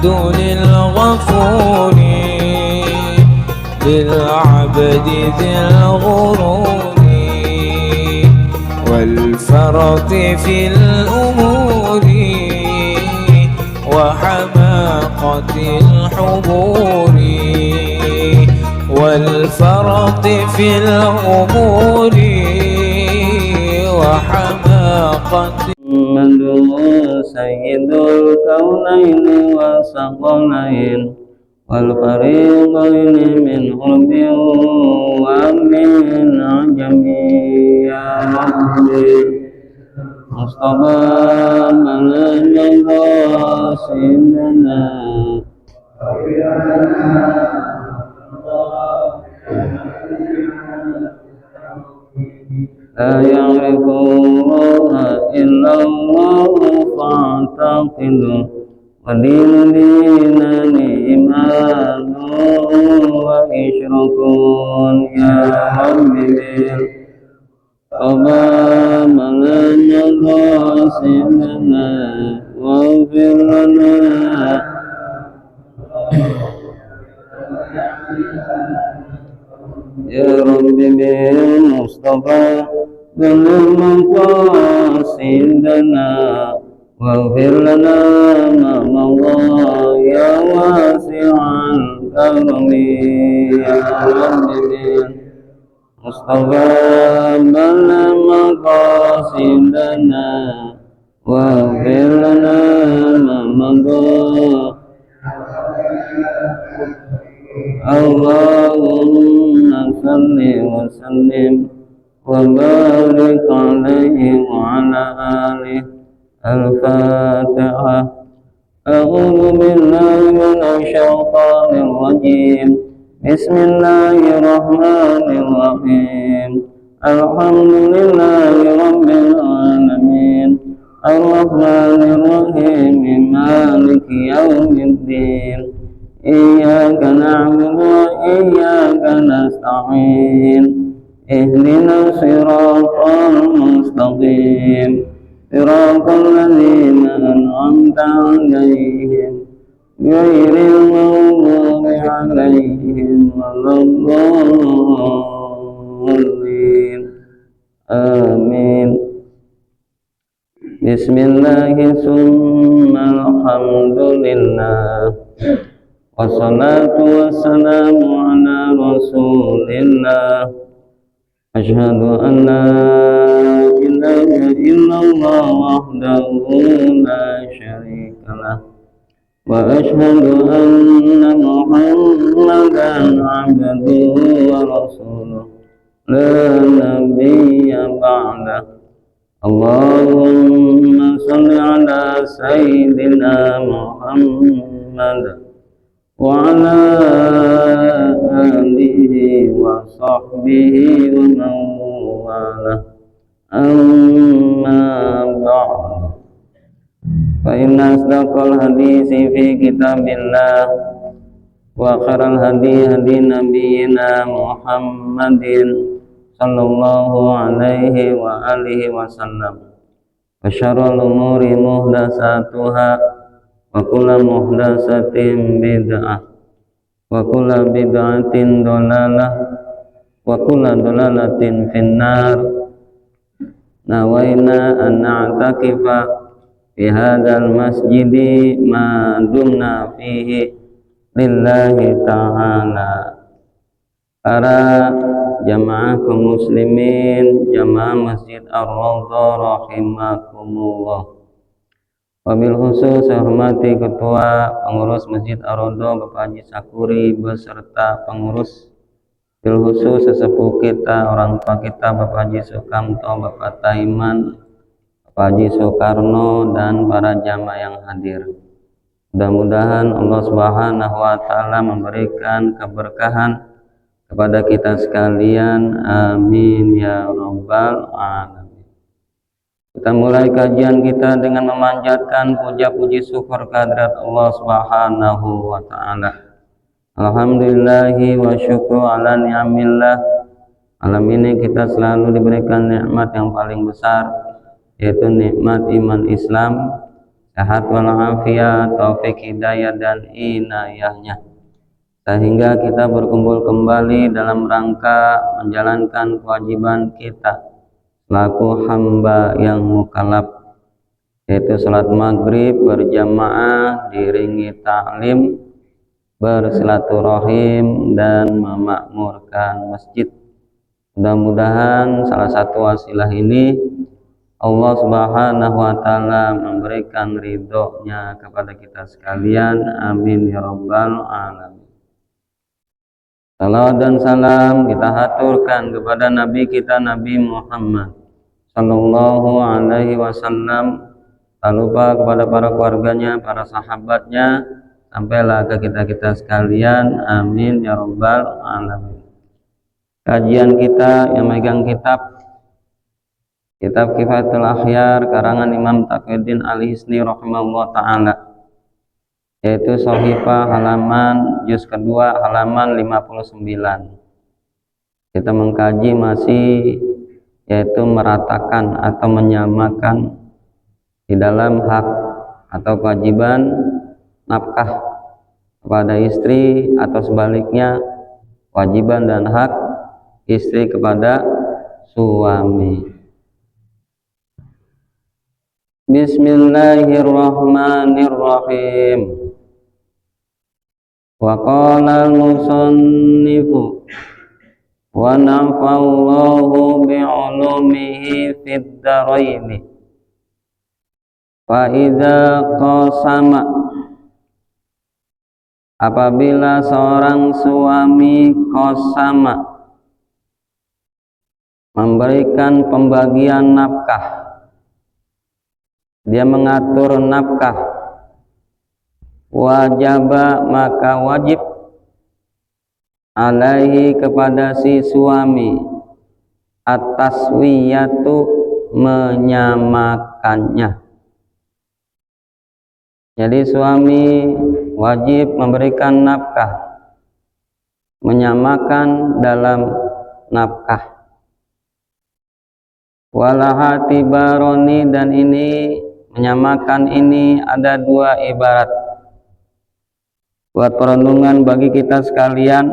الحمد للغفور للعبد ذي الغرور والفرط في الأمور وحماقة الحبور والفرط في الأمور وحماقة محمد سيد الكونين والثقلين والفريقين من عرب ومن عجم يا ربي مصطفى من قاصدنا لا يعرف الله إلا الله فاعتقده ودين دينان إيمان وإشراك يا رب بالقضى من قاسمنا واغفر لنا يا رب بالمصطفى بلغ مقاصدنا واغفر لنا ما مضى يا واسع الكرم يا رب بالمصطفى بلغ مقاصدنا واغفر لنا ما مضى اللهم صل وسلم وبارك عليه وعلى آله. الفاتحة. أعوذ بالله من الشيطان الرجيم. بسم الله الرحمن الرحيم. الحمد لله رب العالمين الرحمن الرحيم مالك يوم الدين إياك نعبد وإياك نستعين اهدنا الصراط المستقيم صراط الذين أنعمت عليهم غير المغضوب عليهم ولا الضالين آمين. بسم الله ثم الحمد لله والصلاة والسلام على رسول الله. أشهد أن لا إله إلا الله وحده لا شريك له وأشهد أن محمدا عبده ورسوله لا نبي بعده. اللهم صل على سيدنا محمد وعلى آله وصحبه ومن والاه. أما بعد فإن أصدق الحديث في كتاب الله وخير الهدي هدي نبينا محمد صلى الله عليه وآله وسلم وشر الأمور محدثاتها وكل محدثة بدعة وكل بدعة ضلالة وكل ضلالة في النار. نوينا أن نعتكف في هذا المسجد ما دمنا فيه lillahi ta'ala. Para jamaah kaum muslimin, jamaah Masjid Ar-Raudhah rahimakumullah. Wabil khusus saya hormati Ketua Pengurus Masjid Ar-Raudhah Bapak Haji Sakuri beserta pengurus, bil khusus sesepuh kita, orang tua kita Bapak Haji Sukamto, Bapak Taiman, Bapak Haji Soekarno, dan para jamaah yang hadir. Mudah-mudahan Allah Subhanahu wa Ta'ala memberikan keberkahan kepada kita sekalian. Amin ya rabbal alamin. Kita mulai kajian kita dengan memanjatkan puja-puji syukur kehadirat Allah Subhanahu wa Ta'ala. Alhamdulillahi wa syukru ala ni'amillah. Malam ini kita selalu diberikan nikmat yang paling besar, yaitu nikmat iman Islam. sehat walafiat, taufik hidayah dan inayahnya, sehingga kita berkumpul kembali dalam rangka menjalankan kewajiban kita selaku hamba yang mukallaf, yaitu salat maghrib berjamaah diiringi ta'lim, bersilaturahim dan memakmurkan masjid. Mudah-mudahan salah satu wasilah ini Allah Subhanahu wa taala memberikan ridhonya kepada kita sekalian. Amin ya rabbal alamin. Salawat dan salam kita haturkan kepada Nabi kita Nabi Muhammad sallallahu alaihi wasallam, tak lupa kepada para keluarganya, para sahabatnya, sampailah ke kita-kita sekalian. Amin ya rabbal alamin. Kajian kita yang megang kitab Kifayatul Akhyar karangan Imam Taqiyuddin Al-Hisni rahimahullah ta'ala, yaitu Shahifah halaman juz kedua halaman 59. Kita mengkaji masih yaitu meratakan atau menyamakan di dalam hak atau kewajiban nafkah kepada istri, atau sebaliknya kewajiban dan hak istri kepada suami. Bismillahirrahmanirrahim. Wa qala al-musannifu wa nafa'allahu bi'ulumihi fid dharaini. Fa idza qasama, apabila seorang suami qasama memberikan pembagian nafkah, dia mengatur nafkah, wajaba maka wajib alaihi kepada si suami at-taswiyatu menyamakannya. Jadi suami wajib memberikan nafkah, menyamakan dalam nafkah. Walahati baroni, dan ini menyamakan ini ada dua ibarat buat perundungan bagi kita sekalian.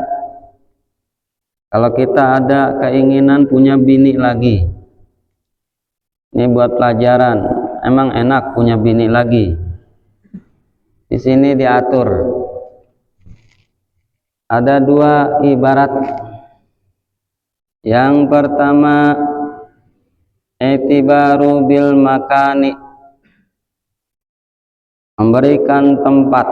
Kalau kita ada keinginan punya bini lagi, ini buat pelajaran, emang enak punya bini lagi. Di sini diatur ada dua ibarat. Yang pertama, i'tibaru bil makani, memberikan tempat,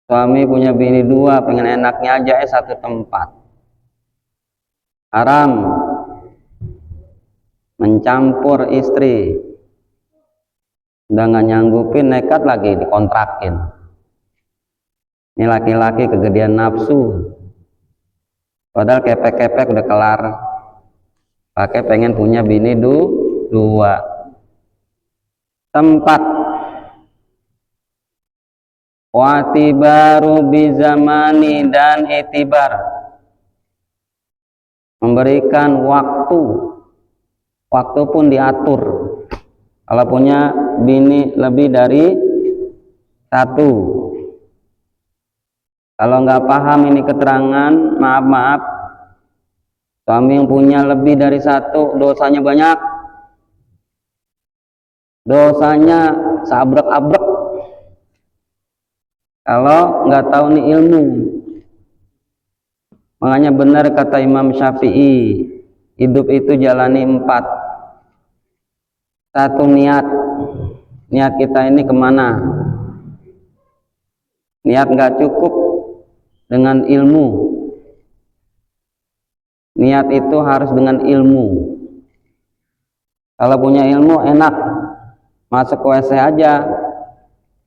suami punya bini dua, pengen enaknya aja satu tempat. Haram mencampur istri, udah nggak nyanggupin, nekat lagi dikontrakin. Ini laki-laki kegedean nafsu, padahal kepek-kepek udah kelar, pakai pengen punya bini dua. Tempat, watibaru bizamani, dan itibar, memberikan waktu pun diatur. Kalau punya bini lebih dari satu, kalau nggak paham ini keterangan, maaf, suami yang punya lebih dari satu dosanya banyak, dosanya seabrek-abrek kalau nggak tahu nih ilmu. Makanya benar kata Imam Syafi'i, hidup itu jalani 4. Satu, niat kita ini kemana. Niat nggak cukup dengan ilmu, niat itu harus dengan ilmu. Kalau punya ilmu enak, masuk ke WC aja,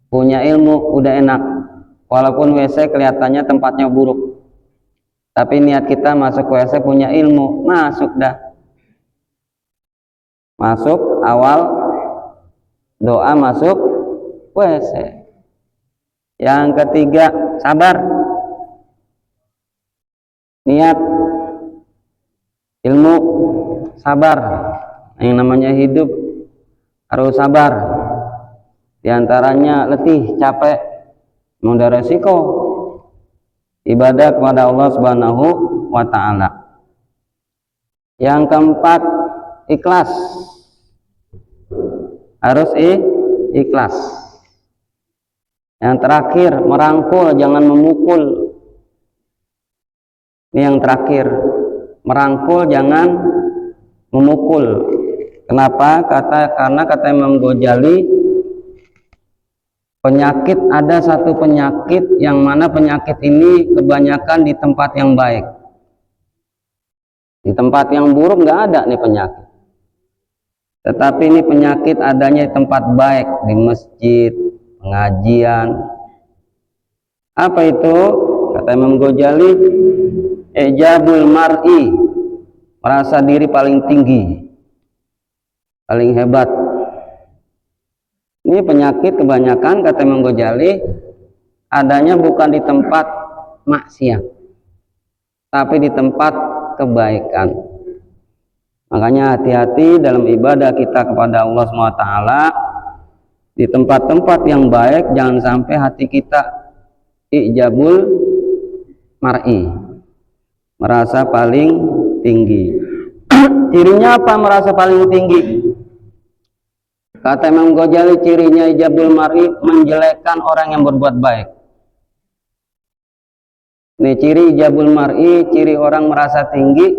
punya ilmu udah enak, walaupun WC kelihatannya tempatnya buruk, tapi niat kita masuk ke WC punya ilmu, masuk dah. Masuk awal doa, masuk WC. Yang ketiga, sabar. Niat ilmu sabar. Yang namanya hidup harus sabar. Di antaranya letih, capek, mudah resiko ibadah kepada Allah Subhanahu wa taala. Yang keempat, ikhlas. Harus ikhlas. Yang terakhir, merangkul, jangan memukul. Ini yang terakhir, merangkul, jangan memukul. Kenapa? Karena kata Imam Ghazali, penyakit, ada satu penyakit yang mana penyakit ini kebanyakan di tempat yang baik. Di tempat yang buruk nggak ada nih penyakit. Tetapi ini penyakit adanya di tempat baik, di masjid, pengajian. Apa itu? Kata Imam Ghazali, ijabul mar'i, merasa diri paling tinggi, paling hebat. Ini penyakit kebanyakan, kata Imam Ghazali, adanya bukan di tempat maksiat, tapi di tempat kebaikan. Makanya hati-hati dalam ibadah kita kepada Allah SWT. Di tempat-tempat yang baik jangan sampai hati kita ijabul mar'i, merasa paling tinggi. Cirinya apa merasa paling tinggi? Kata Imam Ghazali, cirinya ijabul mar'i, menjelekkan orang yang berbuat baik. Ini ciri ijabul mar'i, ciri orang merasa tinggi,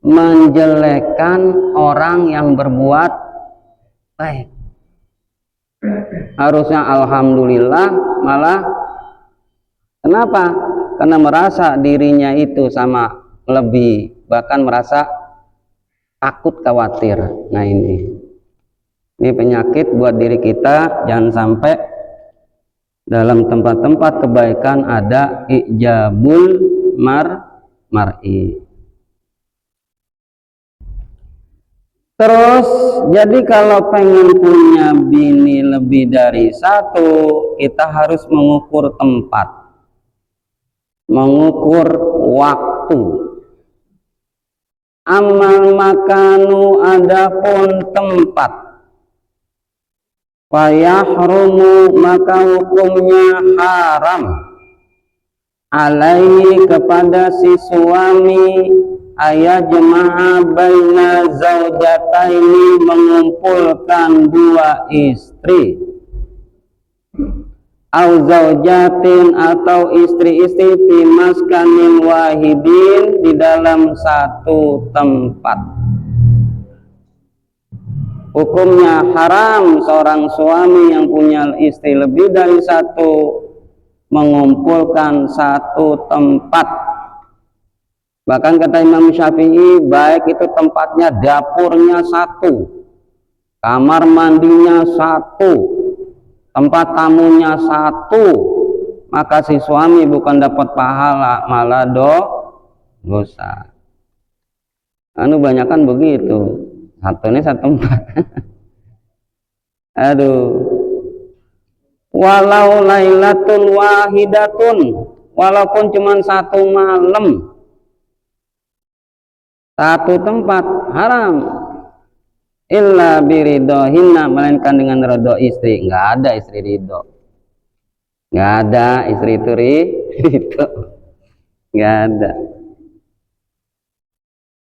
menjelekkan orang yang berbuat baik. Harusnya alhamdulillah, malah kenapa? Karena merasa dirinya itu sama lebih, bahkan merasa takut, khawatir. Nah ini penyakit buat diri kita. Jangan sampai dalam tempat-tempat kebaikan ada ijabul mar'i. Terus, jadi kalau pengen punya bini lebih dari satu, kita harus mengukur tempat, mengukur waktu. Amal makanu, adapun tempat, fayahrumu, maka hukumnya haram, alaihi, kepada si suami, ayat jemaah baina zaujataini, mengumpulkan dua istri, au zaujatin, atau istri-istri, fi maskanin wahidin, di dalam satu tempat. Hukumnya haram seorang suami yang punya istri lebih dari satu mengumpulkan satu tempat. Bahkan kata Imam Syafi'i, baik itu tempatnya dapurnya satu, kamar mandinya satu, tempat tamunya satu, maka si suami bukan dapat pahala, malah dosa. Banyakan begitu, satu ini satu tempat. Aduh. Walau lailatun wahidatun, walaupun cuma satu malam, satu tempat, haram. Illa biridohinna, melainkan dengan ridho istri. Nggak ada istri ridho, nggak ada istri itu ridho, nggak ada.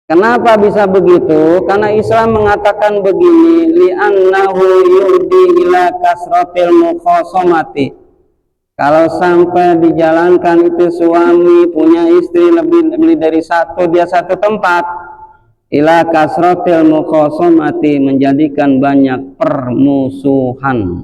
Kenapa bisa begitu? Karena Islam mengatakan begini, li'annahu yudi ila kasratil mukhasomati. Kalau sampai dijalankan itu suami punya istri lebih dari satu, dia satu tempat, ila kasratil mukhasomati, menjadikan banyak permusuhan,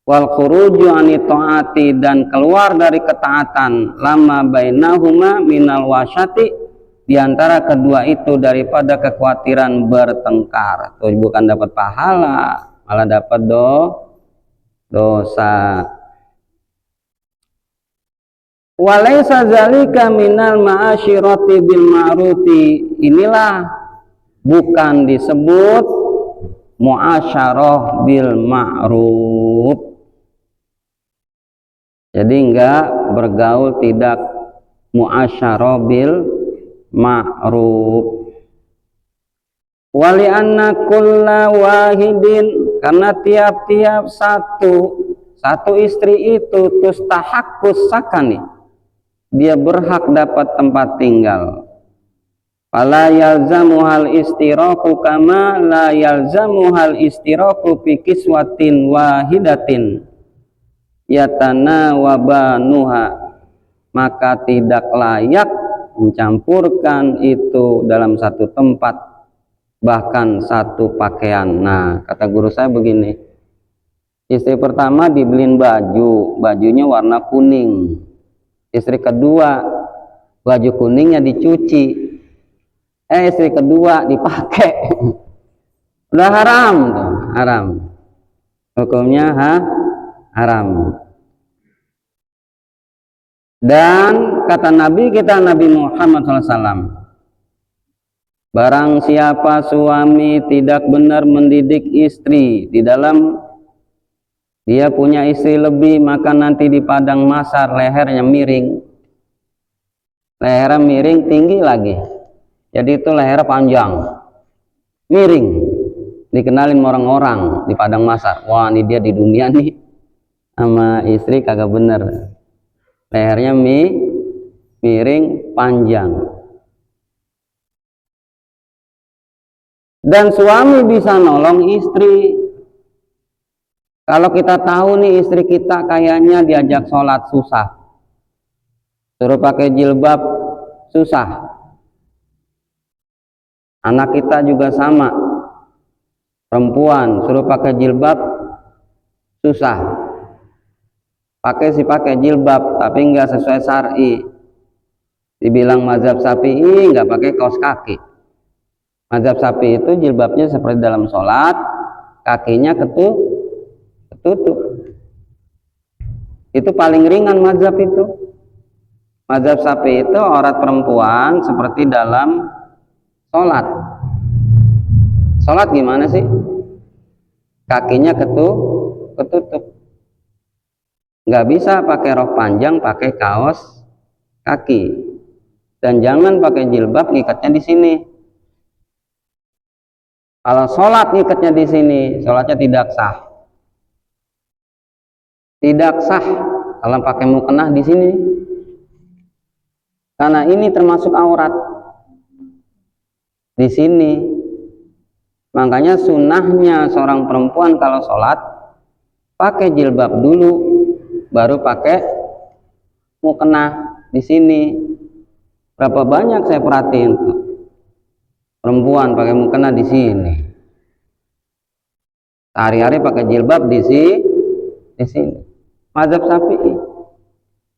wal khuruju ani taati, dan keluar dari ketaatan, lama bainahuma minal wasyati, diantara kedua itu daripada kekhawatiran bertengkar. Tuh bukan dapat pahala, malah dapat dosa. Walaysa zalika minal ma'asyirati bil ma'rufi, inilah bukan disebut muasyarah bil ma'ruf. Jadi enggak bergaul, tidak muasyarah bil ma'ruf. Wali anna kulla wahidin, karena tiap-tiap satu istri itu tustahakkus sakani, dia berhak dapat tempat tinggal. Fala yalzamu hal istiraku kama la yalzamu hal istiraku fi kiswatin wahidatin yatana wabanuha, maka tidak layak mencampurkan itu dalam satu tempat, bahkan satu pakaian. Nah, kata guru saya begini, istri pertama dibeliin bajunya warna kuning, istri kedua baju kuningnya dicuci, istri kedua dipakai. Udah haram tuh, haram. Hukumnya haram. Dan kata Nabi kita, Nabi Muhammad SAW, barang siapa suami tidak benar mendidik istri di dalam dia punya istri lebih, maka nanti di padang mahsyar lehernya miring. Lehernya miring tinggi lagi. Jadi itu leher panjang, miring, dikenalin orang-orang di padang mahsyar. Wah, ini dia di dunia nih sama istri kagak bener, lehernya miring panjang. Dan suami bisa nolong istri. Kalau kita tahu nih istri kita kayaknya diajak sholat susah, suruh pakai jilbab susah. Anak kita juga sama, perempuan suruh pakai jilbab susah. Pakai jilbab tapi enggak sesuai syar'i. Dibilang mazhab Syafi'i enggak pakai kaos kaki. Mazhab Syafi'i itu jilbabnya seperti dalam sholat, kakinya ketutup. Itu paling ringan mazhab itu. Mazhab Syafi'i itu aurat perempuan seperti dalam sholat. Sholat gimana sih? Kakinya ketutup. Nggak bisa pakai rok panjang, pakai kaos kaki. Dan jangan pakai jilbab ngikatnya di sini. Kalau sholat ngikatnya di sini, sholatnya tidak sah. Tidak sah kalau pakai mukena di sini. Karena ini termasuk aurat di sini. Makanya sunnahnya seorang perempuan kalau sholat pakai jilbab dulu, baru pakai mukena di sini. Berapa banyak saya perhatiin tuh perempuan pakai mukena di sini. Sehari-hari pakai jilbab di sini. Mazhab Syafi'i.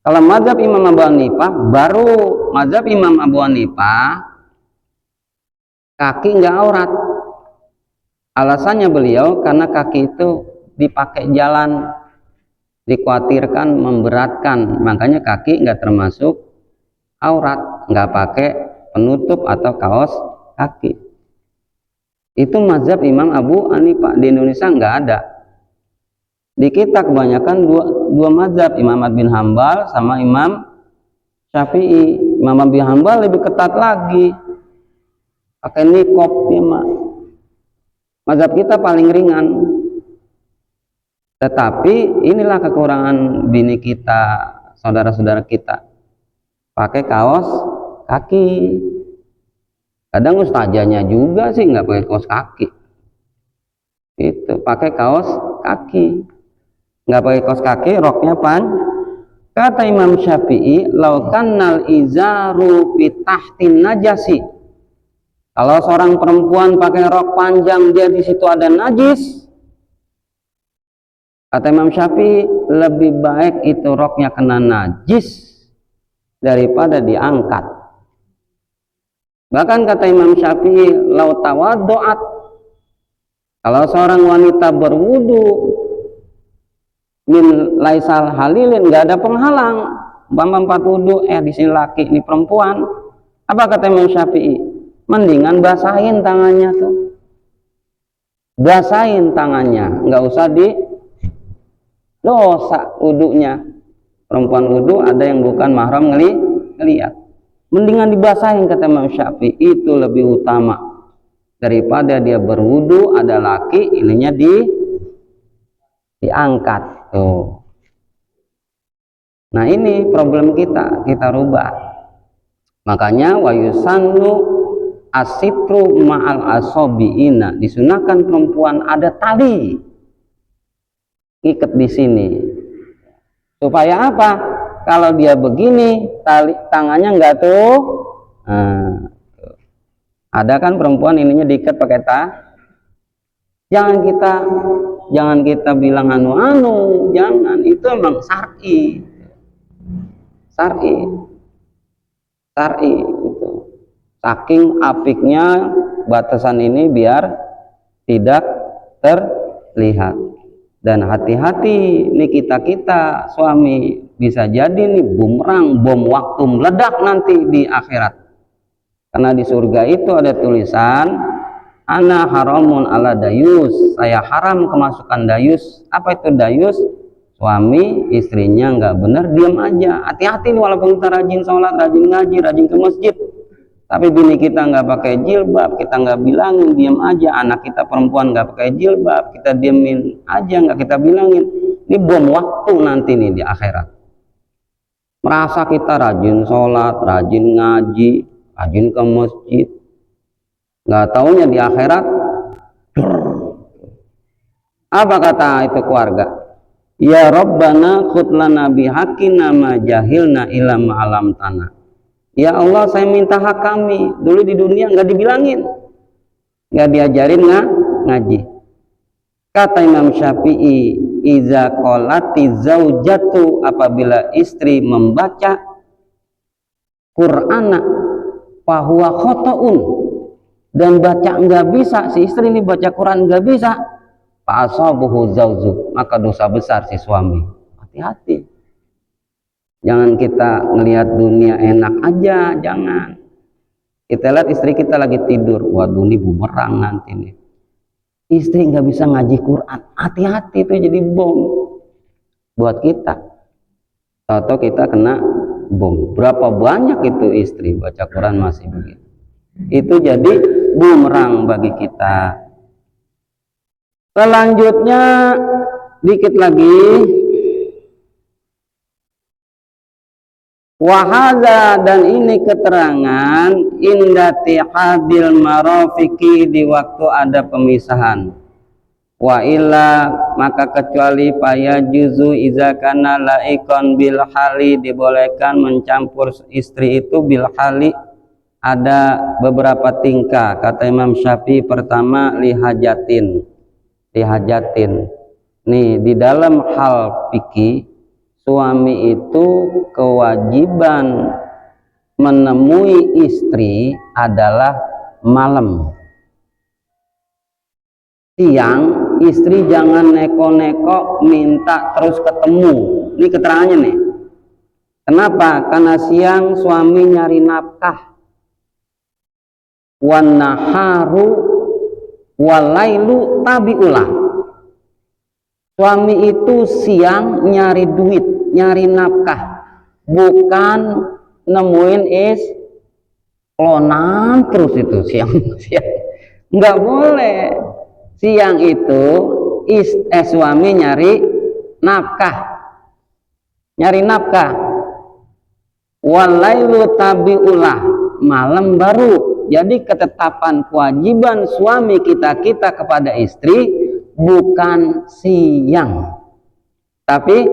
Kalau mazhab Imam Abu Hanifah, baru mazhab Imam Abu Hanifah kaki enggak aurat. Alasannya beliau karena kaki itu dipakai jalan, dikhawatirkan memberatkan, makanya kaki enggak termasuk aurat, enggak pakai penutup atau kaos kaki. Itu mazhab Imam Abu Hanifah. Di Indonesia enggak ada. Di kita kebanyakan dua mazhab, Imam Ahmad bin Hambal sama Imam Syafi'i. Imam Ahmad bin Hambal lebih ketat lagi, pakai niqab ya, mazhab kita paling ringan. Tetapi inilah kekurangan bini kita, saudara-saudara kita, pakai kaos kaki. Kadang ustazahnya juga sih nggak pakai kaos kaki, itu pakai kaos kaki. Nggak pakai kaos kaki, roknya kata Imam Syafi'i, laukannal izaru pitahtin najasi, kalau seorang perempuan pakai rok panjang dia di situ ada najis, kata Imam Syafi'i, lebih baik itu roknya kena najis daripada diangkat. Bahkan kata Imam Syafi'i, lau tawaddu'at, kalau seorang wanita berwudu min laisal halilin, nggak ada penghalang, umpama 4 wudu, di sini laki, ini perempuan, apa kata Imam Syafi'i? Mendingan basahin tangannya tuh, basahin tangannya, nggak usah di dosa wudunya. Perempuan wudu ada yang bukan mahram ngelihat, mendingan dibasahin kata Imam Syafi'i, itu lebih utama daripada dia berwudu ada laki ininya diangkat tuh. Nah ini problem kita rubah. Makanya wa yusannu asitru ma'al asobiina, disunahkan perempuan ada tali ikat di sini. Supaya apa? Kalau dia begini, tali tangannya enggak tuh. Nah, ada kan perempuan ininya diikat pakai jangan kita bilang anu jangan, itu emang syar'i itu. Saking apiknya batasan ini biar tidak terlihat. Dan hati-hati nih kita suami, bisa jadi nih bumerang, bom waktu meledak nanti di akhirat. Karena di surga itu ada tulisan ana haramun ala dayus, saya haram kemasukan dayus. Apa itu dayus? Suami istrinya nggak benar diam aja. Hati-hati nih, walaupun kita rajin sholat, rajin ngaji, rajin ke masjid, tapi bini kita nggak pakai jilbab, kita nggak bilangin, diam aja. Anak kita perempuan nggak pakai jilbab, kita diemin aja, nggak kita bilangin. Ini bom waktu nanti nih di akhirat. Merasa kita rajin sholat, rajin ngaji, rajin ke masjid, nggak taunya di akhirat apa kata itu keluarga? Ya Rabbana khutlana bihaqina ma jahilna ila ma'alam tanah. Ya Allah, saya minta hak kami. Dulu di dunia nggak dibilangin, nggak diajarin ngaji. Kata Imam Syafi'i, iza qolati zaujatu, apabila istri membaca Qur'ana fahuwa khotoun, dan baca nggak bisa, si istri ini baca Quran nggak bisa, fa'asabuhu zauzu, maka dosa besar si suami. Hati-hati, jangan kita ngelihat dunia enak aja, jangan. Kita lihat istri kita lagi tidur, waduh ini bumerang nanti nih, istri nggak bisa ngaji Quran, hati-hati, itu jadi bom buat kita, atau kita kena bom. Berapa banyak itu istri baca Quran masih begitu, itu jadi bumerang bagi kita. Selanjutnya dikit lagi, wahada, dan ini keterangan indati hadil marofiki, di waktu ada pemisahan. Wa illa, maka kecuali paya juzu izakana laikon bil hali, dibolehkan mencampur istri itu bil hali, ada beberapa tingkah. Kata Imam Syafi'i, pertama lihajatin. Nih di dalam hal fikih, suami itu kewajiban menemui istri adalah malam. Siang istri jangan neko-neko minta terus ketemu. Ini keterangannya nih. Kenapa? Karena siang suami nyari nafkah. Wan naharu walailu tabiulah. Suami itu siang nyari duit, nyari nafkah, bukan nemuin klonan terus itu siang. Nggak boleh. Siang itu suami nyari nafkah, walailu tabiulah, malam baru. Jadi ketetapan kewajiban suami kita kepada istri bukan siang, tapi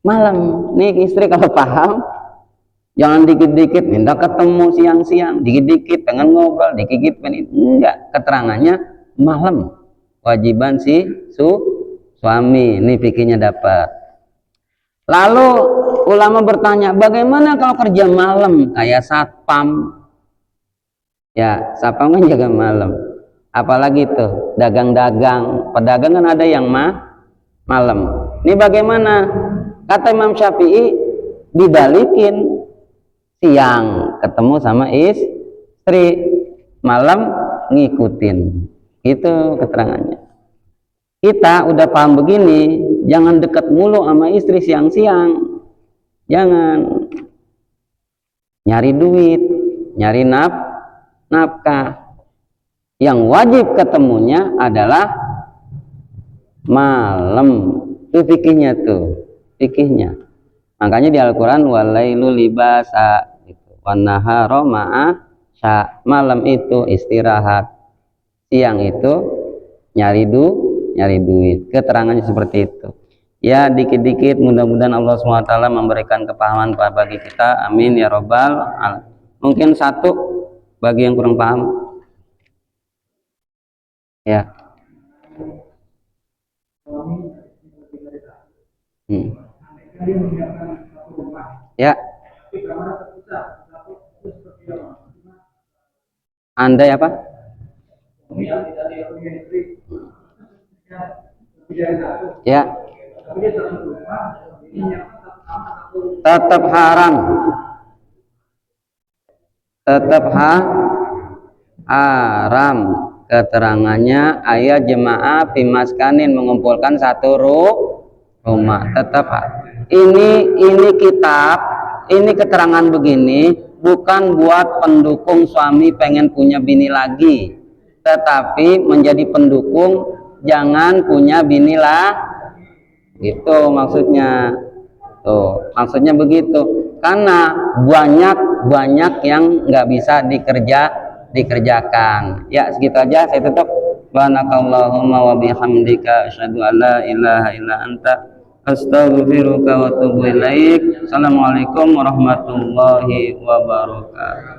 malam. Nih istri kalau paham, jangan dikit-dikit minta ketemu siang-siang, dikit-dikit pengen ngobrol, dikit-dikit pengen, enggak. Keterangannya malam, kewajiban si suami. Ini fikihnya dapat. Lalu ulama bertanya, bagaimana kalau kerja malam kayak satpam? Ya, satpam kan jaga malam. Apalagi tuh dagang-dagang, pedagang kan ada yang malam. Ini bagaimana? Kata Imam Syafi'i, dibalikin, siang ketemu sama istri, malam ngikutin. Itu keterangannya. Kita udah paham begini, jangan dekat mulu sama istri siang-siang. Jangan. Nyari duit, nyari nafkah. Yang wajib ketemunya adalah malam. Itu fikihnya. Makanya di Al-Qur'an walailu libasa gitu. Wan nahara ma'asya. Malam itu istirahat. Siang itu nyari duit. Keterangannya seperti itu. Ya, dikit-dikit mudah-mudahan Allah SWT memberikan kepahaman bagi kita. Amin ya robbal alamin. Mungkin satu bagi yang kurang paham. Ya. Ya. Andai apa? Ya. Tetap haram. Haram. Keterangannya ayat jemaah pimaskanin mengumpulkan satu rumah. Tetap ini kitab, ini keterangan begini bukan buat pendukung suami pengen punya bini lagi, tetapi menjadi pendukung jangan punya bini lah, gitu maksudnya. Tuh, maksudnya begitu. Karena banyak yang nggak bisa dikerjakan. Ya, segitu aja, saya tutup. Subhanakallahumma wa bihamdika asyhadu an la ilaha illa anta astaghfiruka wa atubu ilaik. Assalamualaikum warahmatullahi wabarakatuh.